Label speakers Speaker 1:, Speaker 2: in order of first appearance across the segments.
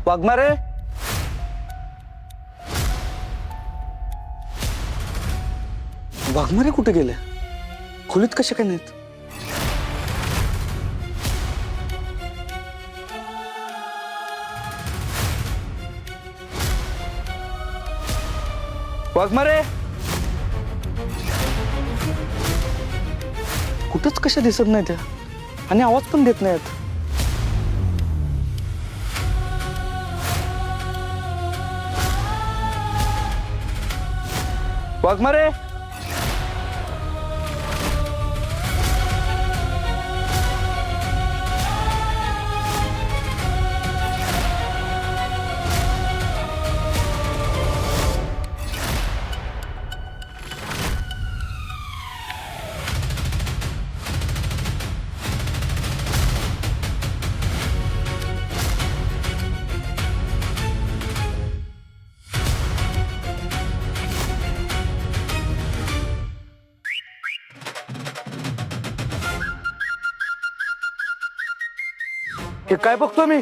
Speaker 1: वाघमारे, वाघमारे कुठे गेले? खोलीत कसे काय नाहीत? वाघमारे कुठंच कशा दिसत नाही त्या आणि आवाज पण देत नाहीत. वाघमारे, हे काय बघतोय मी?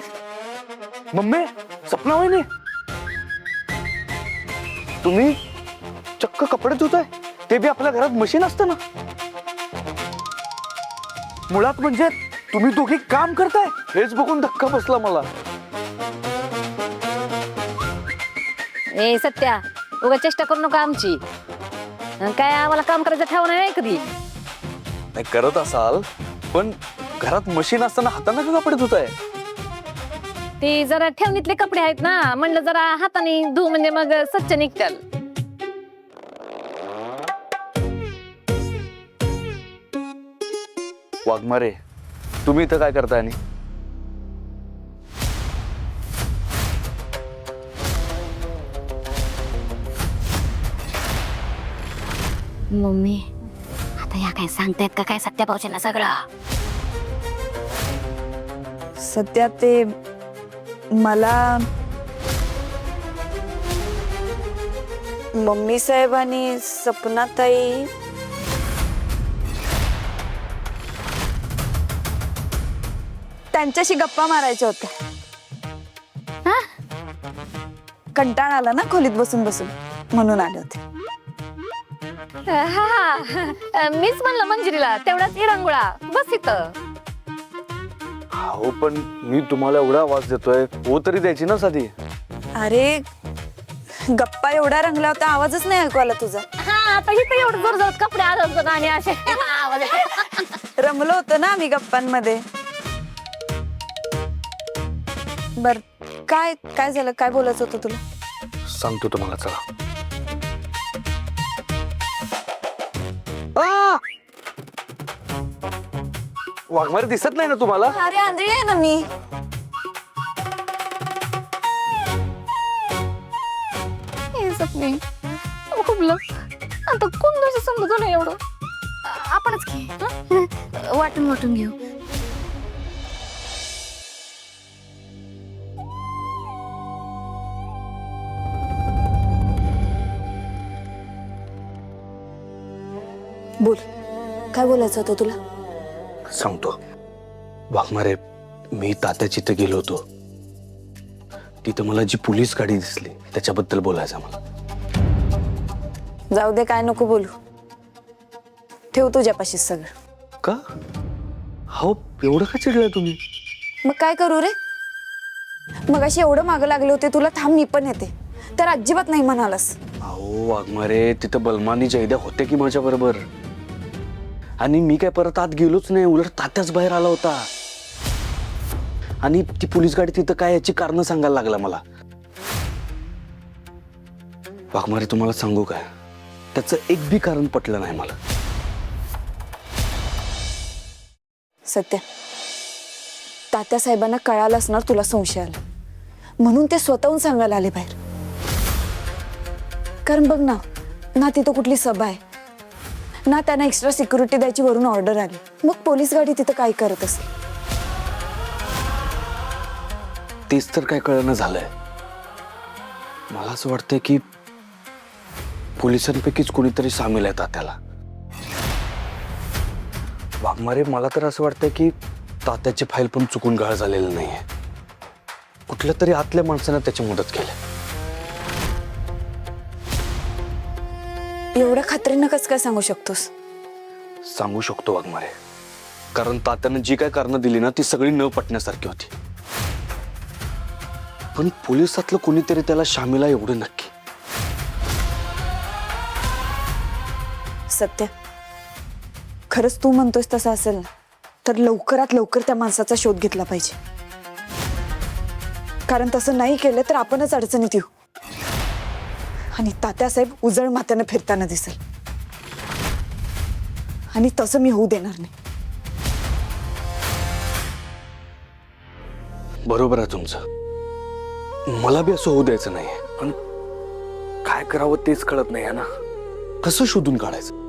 Speaker 1: मम्मी, सपना वहिनी, तुम्ही चक्क कपडे धुताय, ते बी आपल्या घरात मशीन असतं ना. मुळात म्हणजे तुम्ही दोघी काम करताय हेच बघून धक्का बसला मला.
Speaker 2: ए सत्या, उगा चेष्टा करू नका आमची. काय आम्हाला काम करायचं ठेवणं नाही कधी.
Speaker 1: नाही करत असाल, पण घरात मशीन असताना हाताने का कपडे धुताय?
Speaker 2: ते जरा ठेवणीतले कपडे आहेत ना, म्हणलं जरा हाताने धु म्हणजे मग स्वच्छ निघतील.
Speaker 1: वाघमारे, तुम्ही इथं काय करताय? आणि
Speaker 2: मम्मी आता या काय सांगतायत का काय सत्या भाऊजींना सगळं?
Speaker 3: सध्या ते मला मम्मी साहेब आणि सपनाताई त्यांच्याशी गप्पा मारायच्या होत्या. कंटाळा आला ना खोलीत बसून बसून, म्हणून आले होते.
Speaker 2: हा मीच म्हणलं मंजिरीला तेवढाच इरंगुळा बस इथं.
Speaker 1: हो, पण मी तुम्हाला एवढा आवाज देतोय, हो तरी द्यायची ना साधी.
Speaker 3: अरे गप्पा एवढा रंगला होता, आवाजच नाही ऐकू आला तुझा.
Speaker 2: हा आता इथं एवढं जोर जोरात कपडे आदळतात आणि असे आवाज येतो.
Speaker 3: रमलो होतो ना आम्ही गप्पांमध्ये. बर, काय काय झालं? काय बोलायचं होतं तुला?
Speaker 1: सांगतो तुम्हाला, चला. वाघमारे दिसत नाही ना तुम्हाला?
Speaker 3: अरे आंधळी आहे ना मी.
Speaker 2: सपने खूपलं आता कोण तुझं समजतो ना एवढं. आपणच घे, वाटून वाटून घेऊ.
Speaker 3: बोल, काय बोलायचं होतं तुला?
Speaker 1: सांगतो. वाघमारे, मी तात्याची इथं गेलो होतो. तिथं मला जी पोलीस गाडी दिसली त्याच्याबद्दल बोलायचं मला.
Speaker 3: जाऊ दे, काय नको बोलू. ठेव तुझ्यापाशी सगळं.
Speaker 1: का? हो, एवढं का चिडलाय तुम्ही?
Speaker 3: मग काय करू रे? मग अशी एवढं मागं लागले होते तुला, थांब मी पण येते, तर अजिबात नाही म्हणालास.
Speaker 1: अहो वाघमारे, तिथं बलमानी जयद्या होते की माझ्या बरोबर, आणि मी काय परत आत गेलोच नाही. उलट तात्याच बाहेर आला होता आणि ती पोलीस गाडी तिथं काय याची कारण सांगायला लागला मला. वाघमारे, तुम्हाला सांगू काय, त्याचं एक बी कारण पटलं नाही मला.
Speaker 3: सत्या, तात्या साहेबांना कळालं असणार तुला संशय आला, म्हणून ते स्वतःहून सांगायला आले बाहेर. कारण बघ ना, ना तिथं कुठली सभा आहे, ना त्यांना एक्स्ट्रा सिक्युरिटी द्यायची वरून ऑर्डर आली. मग पोलीस गाडी तिथं काय करत असेल?
Speaker 1: तेच तर काय कळणं झालंय. मला असं वाटतंय की पोलिसांपैकीच कोणीतरी सामील आहे तात्याला. वाघमारे, मला तर असं वाटतंय की तात्याची फाईल पण चुकून गाळ झालेली नाहीये. कुठल्या कुठल्या तरी आतल्या माणसानं त्याची मदत केली.
Speaker 3: एवढ्या खात्रीनं कसं काय सांगू शकतोस?
Speaker 1: सांगू शकतो वाघमारे, कारण तात्यानं जी काय कारणं दिली ना ती सगळी न पटण्यासारखी होती. पण पोलिसातलं कोणीतरी त्याला शामिला एवढं नक्की.
Speaker 3: सत्य, खरंच तू म्हणतोस तसं असेल ना तर लवकरात लवकर त्या माणसाचा शोध घेतला पाहिजे. कारण तसं नाही केलं तर आपणच अडचणीत येऊ आणि तात्यासाहेब उजळ मात्यानं फिरताना दिसेल. आणि तसं मी होऊ देणार नाही.
Speaker 1: बरोबर आहे तुमचं, मला बी असं होऊ द्यायचं नाहीये. पण काय करावं तेच कळत नाही ना. कसं शोधून काढायचं?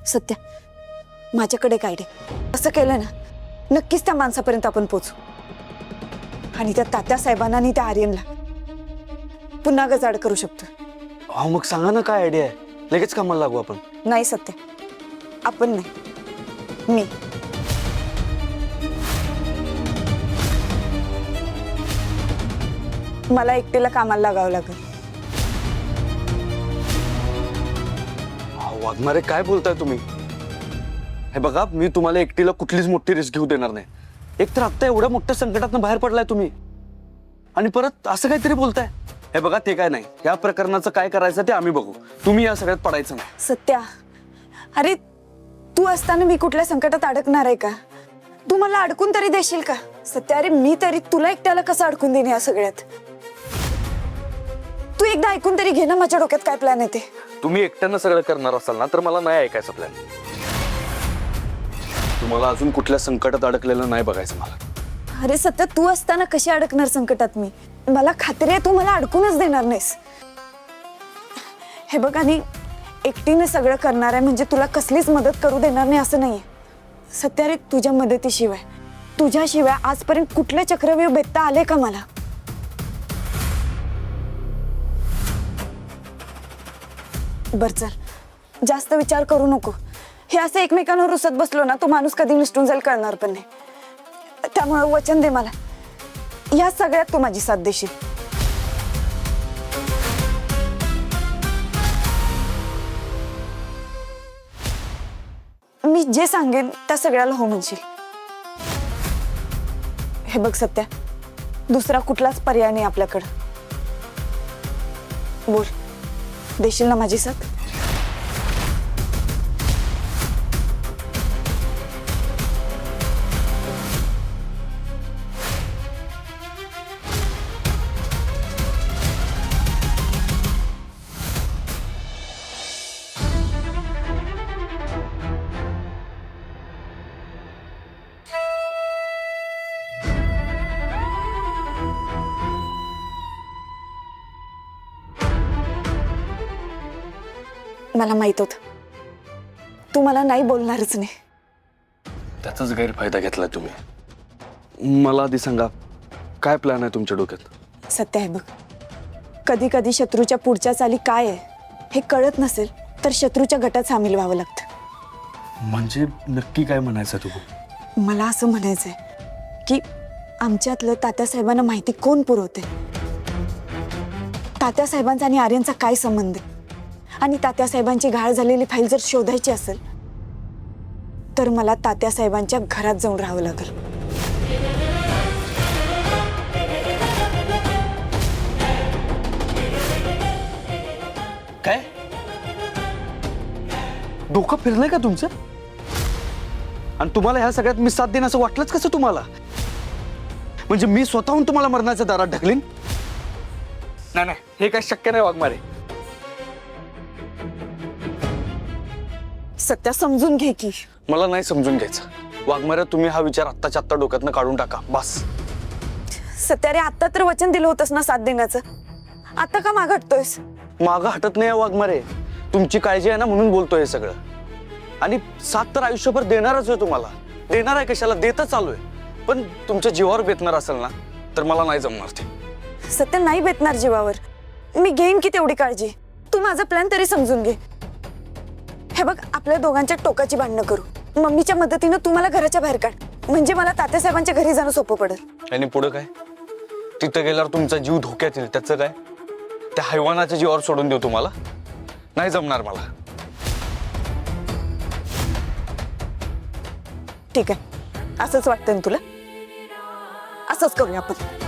Speaker 3: सत्य, माझ्याकडे काय रे, असं केलं ना नक्कीच त्या माणसापर्यंत आपण पोचू आणि त्या तात्यासाहेबांना आणि त्या आर्यनला पुन्हा गजाड करू शकतो.
Speaker 1: अहो मग सांगा ना काय आयडिया आहे, लगेच कामाला लागू आपण.
Speaker 3: नाही सत्य, आपण नाही, मी. मला एकटीला कामाला लागावं लागेल.
Speaker 1: वाघमारे काय बोलताय तुम्ही? हे बघा, मी तुम्हाला एकटीला कुठलीच मोठी रिस्क घेऊ देणार नाही. एक तर आता एवढ्या मोठ्या संकटातून बाहेर पडलाय तुम्ही आणि परत असं काहीतरी बोलताय. हे बघा, ते काय नाही, या प्रकरणाचं काय करायचं ते आम्ही बघू. तुम्ही या सगळ्यात पडायचं नाही.
Speaker 3: सत्या, अरे तू असताना मी कुठल्या संकटात अडकणार आहे का? तू मला अडकून तरी देशील का? सत्या, अरे मी तरी तुला एकट्याला कसं अडकून देईन या सगळ्यात? तू एकदा ऐकून तरी घे ना माझ्या डोक्यात काय प्लॅन आहे ते.
Speaker 1: तुम्ही एकट्यानं सगळं करणार असाल ना तर मला नाही ऐकायचं प्लॅन. तुम्हाला अजून कुठल्या संकटात अडकलेलं नाही बघायचं मला.
Speaker 3: अरे सत्या, तू असताना कशी अडकणार संकटात मी? मला खात्री आहे तू मला अडकूनच देणार नाहीस. हे बघ, आणि एकटीने सगळं करणार आहे म्हणजे तुला कसलीच मदत करू देणार नाही असं नाहीये. सत्या रे, तुझ्या तुझ्याशिवाय आजपर्यंत कुठले चक्रव्यूह भेदता आले का मला? बर चल, जास्त विचार करू नको. हे असं एकमेकांवर रुसत बसलो ना तो माणूस कधी निसटून जाईल कळणार पण नाही. त्यामुळे वचन दे मला, या सगळ्यात तू माझी साथ देशील. मी जे सांगेन त्या सगळ्याला हो म्हणशील. हे बघ सत्या, दुसरा कुठलाच पर्याय नाही आपल्याकडं. बोल, देशील ना माझी साथ? मला माहित होत तू मला नाही बोलणारच नाही.
Speaker 1: त्याचाच गैरफायदा घेतला तुम्ही. मला आधी सांगा, काय प्लॅन आहे तुमच्या डोक्यात?
Speaker 3: सत्य आहे बघ, कधी कधी शत्रूच्या पुढच्या चाली काय आहे हे कळत नसेल तर शत्रूच्या गटात सामील व्हावं लागतं.
Speaker 1: म्हणजे नक्की काय म्हणायचं तुम्ही?
Speaker 3: मला असं म्हणायचंय की आमच्यातलं तात्यासाहेबांना माहिती कोण पुरवते, तात्यासाहेबांचा आणि आर्यनचा काय संबंध आहे, आणि तात्यासाहेबांची घाळ झालेली फाईल जर शोधायची असेल तर मला तात्यासाहेबांच्या घरात जाऊन राहावं लागेल.
Speaker 1: काय डोकं फिरलंय का तुमचं? आणि तुम्हाला ह्या सगळ्यात मी साथ देईन असं वाटलंच कसं तुम्हाला? म्हणजे मी स्वतःहून तुम्हाला मरणाच्या दारात ढकलीन? नाही नाही, हे काय शक्य नाही वाघमारे.
Speaker 3: सत्या, समजून घे की.
Speaker 1: मला नाही समजून घ्यायचं वाघमारे. तुम्ही हा विचार आत्ताच्या आत्ता डोक्यातनं काढून टाका बस.
Speaker 3: सत्या रे, आता तर वचन दिलं होतंस ना साथ देण्याचं, आता का मागं हटतोयस?
Speaker 1: मागं हटत नाही वाघमारे, तुमची काळजी आहे ना म्हणून बोलतोय हे सगळं. आणि साथ तर आयुष्यभर देणारच आहे तुम्हाला. देणार आहे कशाला, देतच चालू आहे. पण तुमच्या जीवावर बेतणार असेल ना तर मला नाही जमणार ते.
Speaker 3: सत्य, नाही बेतणार जीवावर. मी घेईन की तेवढी काळजी. तू माझा प्लॅन तरी समजून घे. हे बघ, आपल्या दोघांच्या टोकाची भांडणं करू. मम्मीच्या मदतीनं तू मला घराच्या बाहेर काढ, म्हणजे मला तात्यासाहेबांच्या घरी जाणं सोपं पडेल.
Speaker 1: आणि पुढं काय? तिथं गेल्यावर तुमचा जीव धोक्यात येईल, त्याचं काय? त्या हैवानाच्या जीवावर सोडून देऊ तुम्हाला? नाही जमणार मला.
Speaker 3: ठीक आहे, असंच वाटतंय ना तुला? असंच करूया आपण.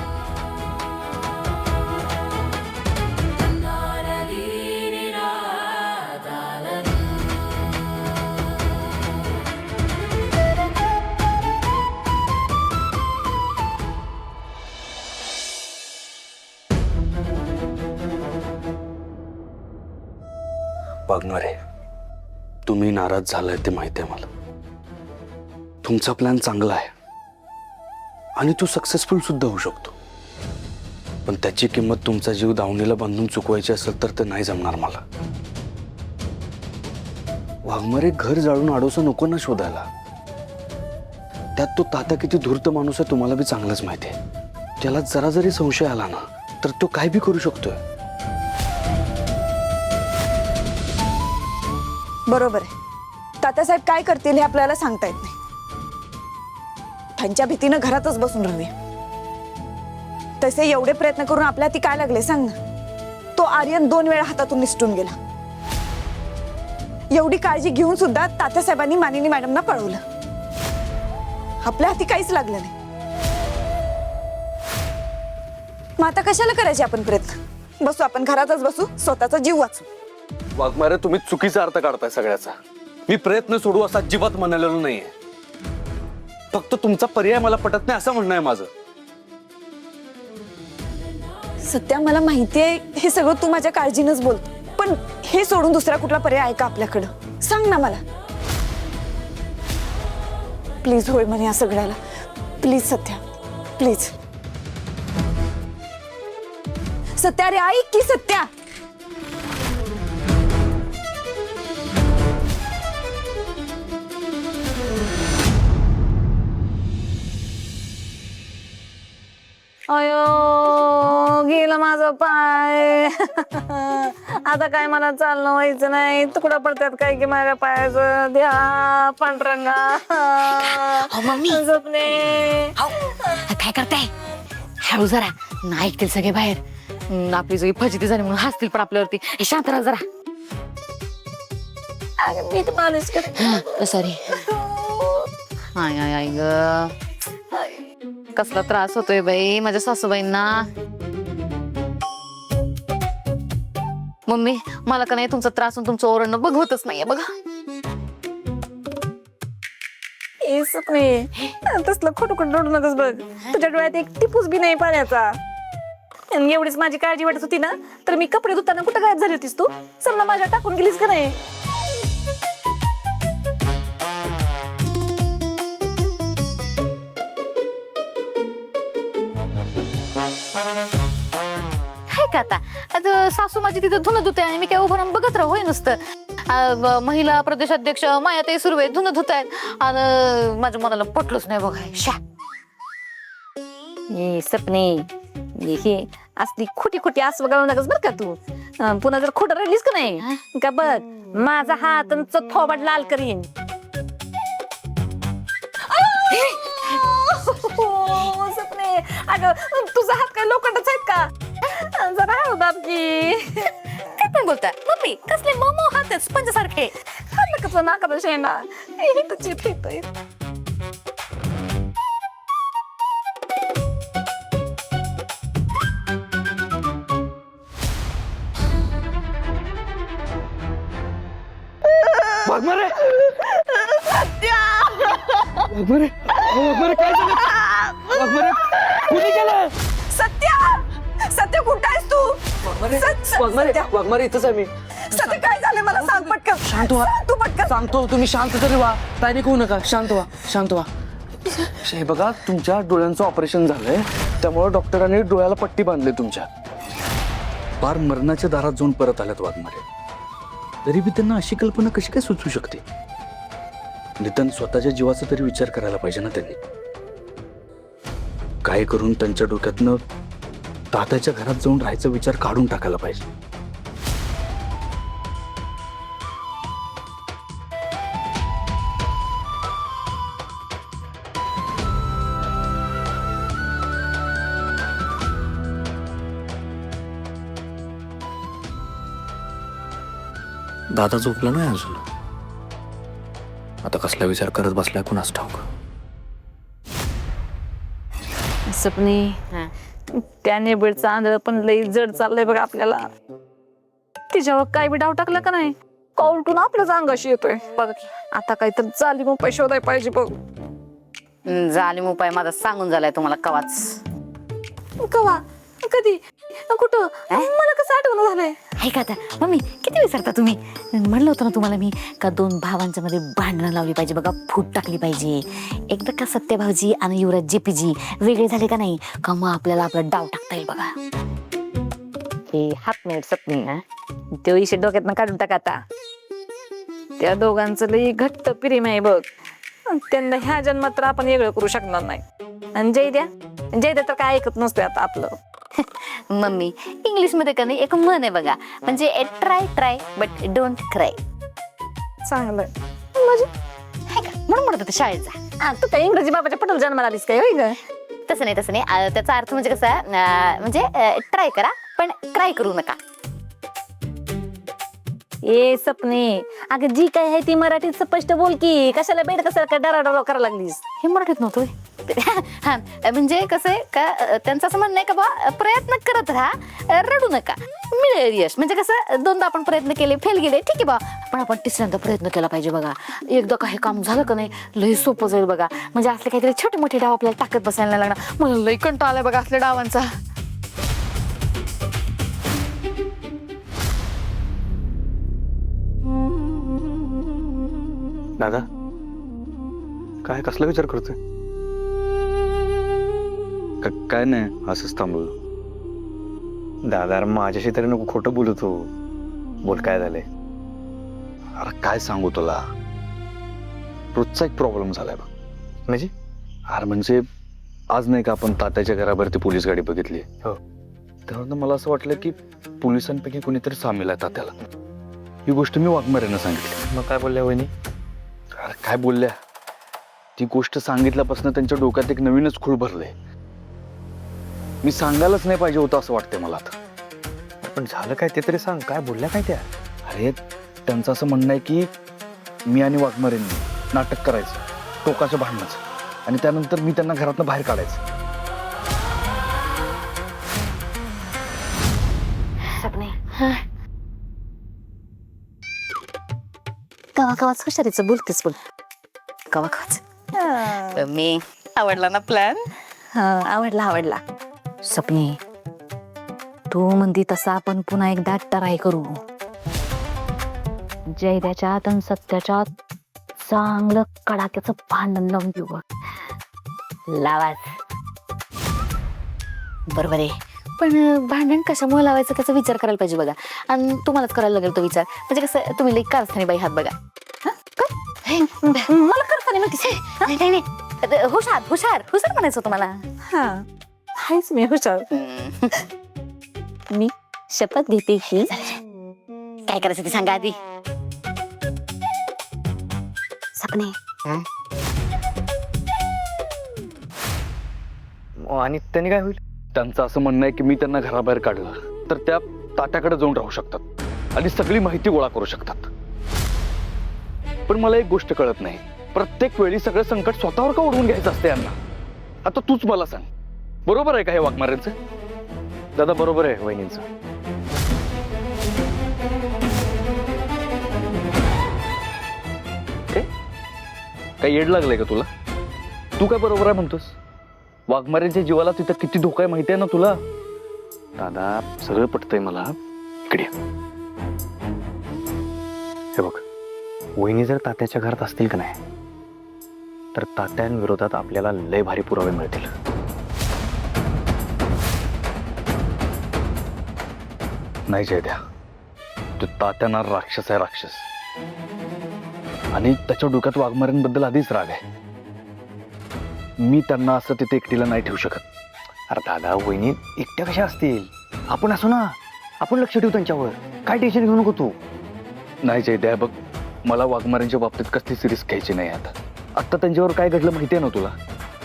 Speaker 1: बघणार आहे, तुम्ही नाराज झालाय ते माहिती आहे मला. तुमचा प्लॅन चांगला आहे आणि तो सक्सेसफुल सुद्धा होऊ शकतो, पण त्याची किंमत तुमचा जीव दावणीला बांधून चुकवायची असेल तर ते नाही जमणार मला. वाघमारे घर जाळून आडोसं नको ना शोधायला. त्यात तो तात्या किती धूर्त माणूस आहे तुम्हाला बी चांगलंच माहिती आहे. त्याला जरा जरी संशय आला ना तर तो काय बी करू शकतोय.
Speaker 3: बरोबर आहे, तात्यासाहेब काय करतील हे आपल्याला सांगता येत नाही. त्यांच्या भीतीनं घरातच बसून राहूया. तसे एवढे प्रयत्न करून आपल्या ती काय लागले सांग ना. तो आर्यन 2 वेळा हातातून निसटून गेला. एवढी काळजी घेऊन सुद्धा तात्यासाहेबांनी मानिनी मॅडमना पळवलं. आपल्या हाती काहीच लागलं नाही. मग आता कशाला करायचे आपण प्रयत्न? बसू आपण घरातच बसू, स्वतःचा जीव वाचू.
Speaker 1: वाघमारे, तुम्ही चुकीचा अर्थ काढताय सगळ्याचा. मी प्रयत्न सोडू असा अजिबात म्हणालेलो नाहीये. फक्त तुमचा पर्याय मला पटत नाही असं म्हणणं आहे माझं.
Speaker 3: सत्या, मला माहितीये हे सगळं तू माझ्या काळजीनंच बोलतो, पण हे सोडून दुसरा कुठला पर्याय आहे का आपल्याकडं? सांग ना मला. प्लीज होय म्हणे या सगळ्याला. Please Satya, please. सत्या रे, ऐक की सत्या.
Speaker 2: अयो, गेला माझा पाय. आता काय मला चालणं व्हायचं नाही. तुकडा पडतात काय की माझ्या पायाचं. द्या पांढरंगा.
Speaker 4: मम्मी.
Speaker 2: स्वप्ने.
Speaker 4: काय करताय? हळू जरा, ना ऐकतील सगळे बाहेर. आपली सगळी फजिती झाली म्हणून हसतील पण आपल्यावरती. शांत राहा जरा.
Speaker 2: मी तर मालिश करते.
Speaker 4: सॉरी. आय आय आय ग, कसला त्रास होतोय बाई माझ्या सासूबाईंना. मम्मी, मला का नाही तुमचा त्रास आणि तुमचं ओरडणं बघवतच नाहीये बघा.
Speaker 2: ए स्वप्ने, तसलं खोटं खोटं रडू नकस बघ. तुझ्या डोळ्यात एक टिपूस बी नाही पाण्याचा. आणि एवढीच माझी काळजी वाटत होती ना, तर मी कपडे धुताना कुठं गायब झाली होतीस तू? चल ना, माझ्या टाकून गेलीस का नाही?
Speaker 4: काय का आता सासू माझी तिथं धुणं धुते आणि मी काय उभं राहून बघत राहू होय नुसतं. महिला प्रदेशाध्यक्ष मायाताई सुर्वे धुणं धुत आहेत आणि माझ्या मनाला पटलंच नाही बघाय. शा
Speaker 2: ए सपने, हे असली खोटी खोटी आस वगळू नकस बर का तू. पुन्हा जर खोटं राहिलीस का नाही का बघ माझा हात आणि थोबाड लाल करीन. सपने, अगं तुझा हात काय लोखंडच आहेत का? जरा हळू दाब की.
Speaker 4: काय पण बोलताय मम्मी? कसले मोमो हात आहेत स्पंज सारखे.
Speaker 2: कसं नाकाचा शेंडा तुझी फेकतोय.
Speaker 1: वाघमारे, वाघमारे, वाघमारे काय झालं? वाघमारे, कुणी गेलं?
Speaker 3: सत्या, सत्या कुठं आहेस तू?
Speaker 1: वाघमारे, वाघमारे इथंच आहे मी.
Speaker 3: सत्या काय झालं मला सांग पटकन.
Speaker 5: शांत व्हा.
Speaker 3: तू पटकन
Speaker 5: सांगतो, तुम्ही शांत तरी व्हा. पॅनिक होऊ नका. शांत व्हा, शांत व्हा.
Speaker 1: हे बघा, तुमच्या डोळ्यांचं ऑपरेशन झालंय, त्यामुळे डॉक्टरांनी डोळ्याला पट्टी बांधली तुमच्या. फार मरणाच्या दारात जाऊन परत आल्यात वाघमारे. तरी बी त्यांना अशी कल्पना कशी काय सुचू शकते? निदान स्वतःच्या जीवाचा तरी विचार करायला पाहिजे ना त्यांनी. काय करून त्यांच्या डोक्यातनं तात्याच्या घरात जाऊन राहायचा विचार काढून टाकायला पाहिजे.
Speaker 6: दादा झोपला नाही अजून. आता कसला विचार करत बसलाय कुणास ठाऊक.
Speaker 2: सपनी त्या नेबळचं आंधळ पण लई जड चाललंय बघ आपल्याला. तिच्यावर काय बी डाव टाकला का नाही का उलटून आपल्याच अंगाशी येतोय बघ की. आता काहीतरी चाली मग पैसे शोधाय पाहिजे बघ.
Speaker 4: जालिम उपाय माझा सांगून झालाय तुम्हाला कवाच.
Speaker 2: कवा कधी कुठं मला कसं आठवण झालंय.
Speaker 4: ऐका आता मम्मी किती विसरता तुम्ही. म्हणलं होतं ना तुम्हाला मी का दोन भावांच्या मध्ये भांडणं लावली पाहिजे बघा, फूट टाकली पाहिजे. एकदा का सत्यभाऊजी आणि युवराज जेपीजी वेगळे झाले का नाही का मग आपल्याला आपला डाव टाकता येईल बघा.
Speaker 2: हे हात मिनिट सपनी तो विषय डोक्यातनं काढून टाक आता. त्या दोघांचं लई घट्ट प्रेम आहे बघ. त्यांना ह्या जन्मात तर आपण वेगळं करू शकणार नाही. आणि जय तर काय ऐकत नसते आता आपलं.
Speaker 4: मम्मी इंग्लिश मध्ये का नाही एक म्हण आहे बघा, म्हणजे ट्राय बट डोंट क्राय.
Speaker 2: चांगलं म्हणजे
Speaker 4: म्हणून म्हणत होते शाळेत जा.
Speaker 2: तू काय इंग्रजी बाबाच्या पटल जन्माला आलीस काय होय ग.
Speaker 4: तसं नाही त्याचा अर्थ म्हणजे कसा म्हणजे ट्राय करा पण क्राय करू नका.
Speaker 2: ए सपने अगं जी काय आहे ती मराठीत स्पष्ट बोल की. कशाला बेड कशाला काय डराडरा करायला लागलीस.
Speaker 4: हे मराठीत नव्हतं. हा म्हणजे कसं आहे का त्यांचं असं म्हणणं आहे का बा प्रयत्न करत राहा, रडू नका, मिळेल यश. म्हणजे कसं दोनदा आपण प्रयत्न केले फेल गेले ठीक आहे बा, पण आपण तिसऱ्यांदा प्रयत्न केला पाहिजे बघा. एकदा काही काम झालं का नाही लई सोपं जाईल बघा. म्हणजे असले काहीतरी छोटे मोठे डाव आपल्याला टाकत बसायला नाही लागणार. मला लई कंटाळा आलाय बघा असल्या डावांचा.
Speaker 1: दादा काय कसला विचार करतोय. काय नाही असंच थांबलो.
Speaker 6: दादा माझ्याशी तरी नको खोटं बोलू तू. बोल काय झालंय.
Speaker 1: अरे काय सांगू तुला, रोजचा एक प्रॉब्लेम झालाय बघ.
Speaker 6: म्हणजे
Speaker 1: अरे म्हणजे आज नाही का आपण तात्याच्या घरावरती पोलीस गाडी बघितली.
Speaker 6: हो.
Speaker 1: तेव्हा मला असं वाटलं की पोलिसांपैकी कोणीतरी सामील आहे तात्याला. ही गोष्ट मी वाघमारेनं सांगितली.
Speaker 6: मग काय बोलल्या वहिनी.
Speaker 1: अरे काय बोलल्या, ती गोष्ट सांगितल्यापासून त्यांच्या डोक्यात एक नवीनच खूळ भरलंय. मी सांगायलाच नाही पाहिजे होतं असं वाटतंय मला आता.
Speaker 6: पण झालं काय ते तरी सांग. काय बोलल्या काय त्या.
Speaker 1: अरे त्यांचं असं म्हणणं आहे की मी आणि वाघमारेंनी नाटक करायचं टोकाच्या भांडणाचं, आणि त्यानंतर मी त्यांना घरातनं बाहेर काढायचं.
Speaker 4: कवाच हुशारीचं बोलतेच बोल. कवाच मी आवडला ना प्लॅन. आवडला. सपनी तू म्हणती तसा आपण पुन्हा एकदा ट्राय करू. जयद्याच्यात आणि सत्याच्यात चांगलं कडाक्याचं भांडण लावून देऊ बघ. लावाच बरोबर आहे, पण भांडण कशामुळे लावायचं त्याचा विचार करायला पाहिजे बघा. आणि तुम्हालाच करायला लागेल तो विचार. म्हणजे कसं तुम्ही लई कारस्थानी बाई हात बघा. मला कारस्थानी म्हणतीस. नाही हुशार म्हणायचं तुम्हाला.
Speaker 2: हा हायच मी हुशार.
Speaker 4: मी शपथ घेते की काय करायचं ते सांगा आधी. सपने
Speaker 6: आणि त्यांनी काय होईल.
Speaker 1: त्यांचं असं म्हणणं आहे की मी त्यांना घराबाहेर काढलं तर त्या तात्याकडे जाऊन राहू शकतात आणि सगळी माहिती गोळा करू शकतात. पण मला एक गोष्ट कळत नाही, प्रत्येक वेळी सगळं संकट स्वतःवर का ओढवून घ्यायचं असतं यांना. आता तूच मला सांग, बरोबर आहे का हे वाघमारेंचं.
Speaker 6: दादा बरोबर आहे वहिनींचं.
Speaker 1: काय येड लागलंय का तुला. तू काय बरोबर आहे म्हणतोस. वाघमारेंच्या जीवाला तिथं किती धोका आहे माहिती आहे ना तुला. दादा सगळं पटतंय मला. इकडे
Speaker 6: हे बघ, वहिनी जर तात्याच्या घरात असतील का नाही तर तात्यांविरोधात आपल्याला लय भारी पुरावे मिळतील.
Speaker 1: नाही जयद्या, तो तात्याना राक्षस आहे, राक्षस. आणि त्याच्या डोक्यात वाघमारेंबद्दल आधीच राग आहे. मी त्यांना असं तिथे एकटीला नाही ठेवू शकत.
Speaker 6: अरे दादा वहिनी एकट्या कशा असतील. आपण असू ना, आपण लक्ष ठेवू त्यांच्यावर. काय टेन्शन घेऊ नको तू.
Speaker 1: नाही जयद्या बघ, मला वाघमारेंच्या बाबतीत कसलीच रिस्क घ्यायची नाही. आता त्यांच्यावर काय घडलं माहिती आहे ना तुला.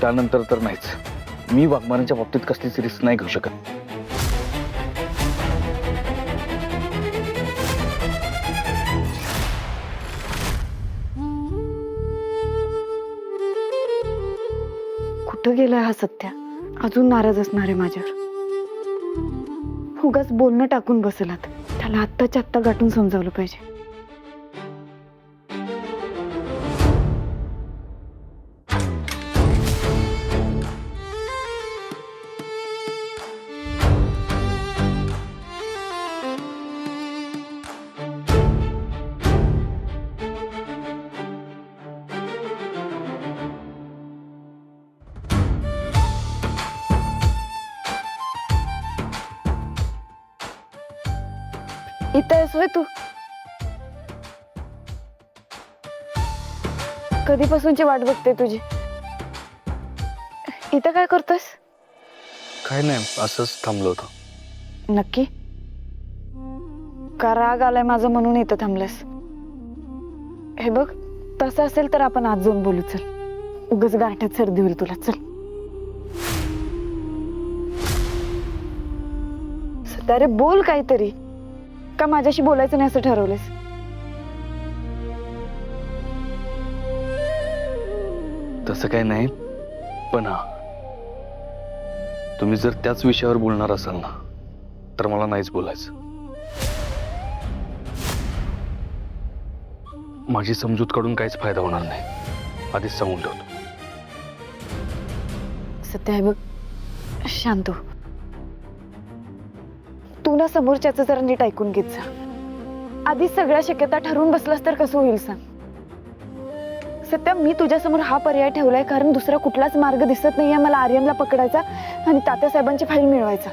Speaker 1: त्यानंतर तर नाहीच. मी वाघमारेंच्या बाबतीत कसलीच रिस्क नाही घेऊ शकत.
Speaker 3: कुठं गेलाय हा सत्या? अजून नाराज असणार आहे माझ्यावर. उगाच बोलणं टाकून बसलात. त्याला आत्ताच्या आत्ता गाठून समजावलं पाहिजे. इथं आहेस होय तू? कधीपासूनची वाट बघते तुझी. इथं काय करतोस?
Speaker 1: काय नाही, असंच थांबलो होतो.
Speaker 3: नक्की? का राग आलाय माझं म्हणून इथं थांबलास? हे बघ, तसं असेल तर आपण आज जाऊन बोलू. चल, उगाच गारठ्यात सर्दी होईल तुला. चल. सध्या रे, बोल काहीतरी. का माझ्याशी बोलायचं नाही असं ठरवलंस?
Speaker 1: तसं काय नाही, पण हा, तुम्ही जर त्याच विषयावर बोलणार असाल ना, तर मला नाहीच बोलायचं. माझी समजूत काढून काहीच फायदा होणार नाही, आधीच सांगून ठेवतो.
Speaker 3: सत्या, हे बघ, शांत हो. तू ना समोरच्याचं जरा नीट ऐकून घेत जा. आधी सगळ्या शक्यता ठरवून बसलास तर कसं होईल सांग? सत्या, मी तुझ्यासमोर हा पर्याय ठेवलाय कारण दुसरा कुठलाच मार्ग दिसत नाहीये मला आर्यनला पकडायचा आणि तात्यासाहेबांची फाईल मिळवायचा.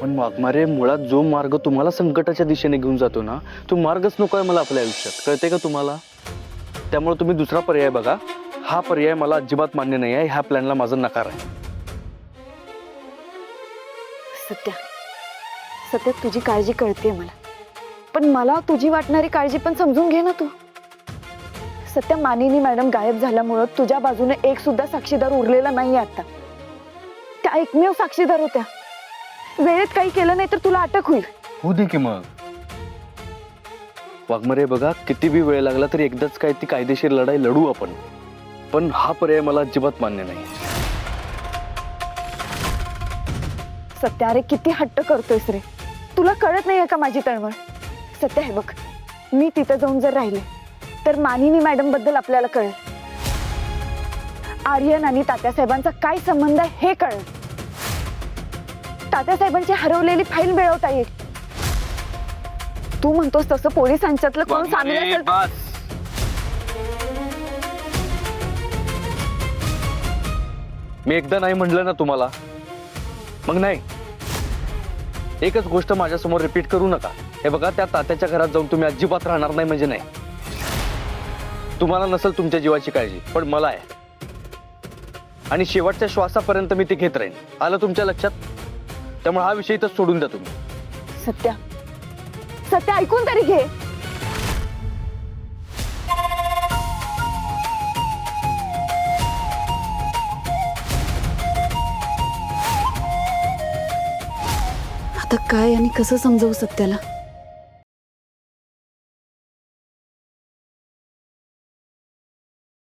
Speaker 1: पण वाघमारे, मुळात जो मार्ग तुम्हाला संकटाच्या दिशेने घेऊन जातो ना, तो मार्गच नकोय मला आपल्या आयुष्यात. कळते का तुम्हाला? त्यामुळे तुम्ही दुसरा पर्याय बघा. हा पर्याय मला अजिबात मान्य नाही आहे. ह्या प्लॅनला माझा नकार आहे.
Speaker 3: सत्या, सत्या, तुझी काळजी कळते मला, पण मला तुझी वाटणारी काळजी पण समजून घे ना तू. सत्या, मानिनी मॅडम गायब झाल्यामुळं तुझ्या बाजूने एक सुद्धा साक्षीदार उरलेला नाही आता. त्या एकमेव साक्षीदार होत्या. वेळेत काही केलं नाही तर तुला अटक होईल.
Speaker 1: होऊ दे की मग. वाघमारे बघा, किती बी वेळ लागला तरी एकदाच काय ती कायदेशीर लढाई लढू आपण. पण हा पर्याय मला अजिबात मान्य नाही.
Speaker 3: सत्या, अरे किती हट्ट करतोयस रे. तुला कळत नाहीये का माझी तळमळ? सत्या, हे बघ, मी तिथं जाऊन जर राहिले तर मानिनी मॅडम बद्दल आपल्याला कळेल. आर्यन आणि तात्यासाहेबांचा काय संबंध आहे हे कळेल. तात्यासाहेबांची हरवलेली फाईल मिळवता येईल. तू म्हणतोस तसं पोलिसांच्यातलं कोण सामील असेल तर-
Speaker 1: मी एकदा नाही म्हटलं ना तुम्हाला, मग नाही. एकच गोष्ट माझ्यासमोर रिपीट करू नका. हे बघा, त्या तात्याच्या घरात जाऊन तुम्ही अजिबात राहणार नाही म्हणजे नाही. तुम्हाला नसेल तुमच्या जीवाची काळजी, पण मला आहे. आणि शेवटच्या श्वासापर्यंत मी ते घेत राहीन. आलं तुमच्या लक्षात? त्यामुळे हा विषय इथंच सोडून द्या तुम्ही.
Speaker 3: सत्या, सत्या, ऐकून तरी घे. आता काय आणि कसं समजावू सत्याला?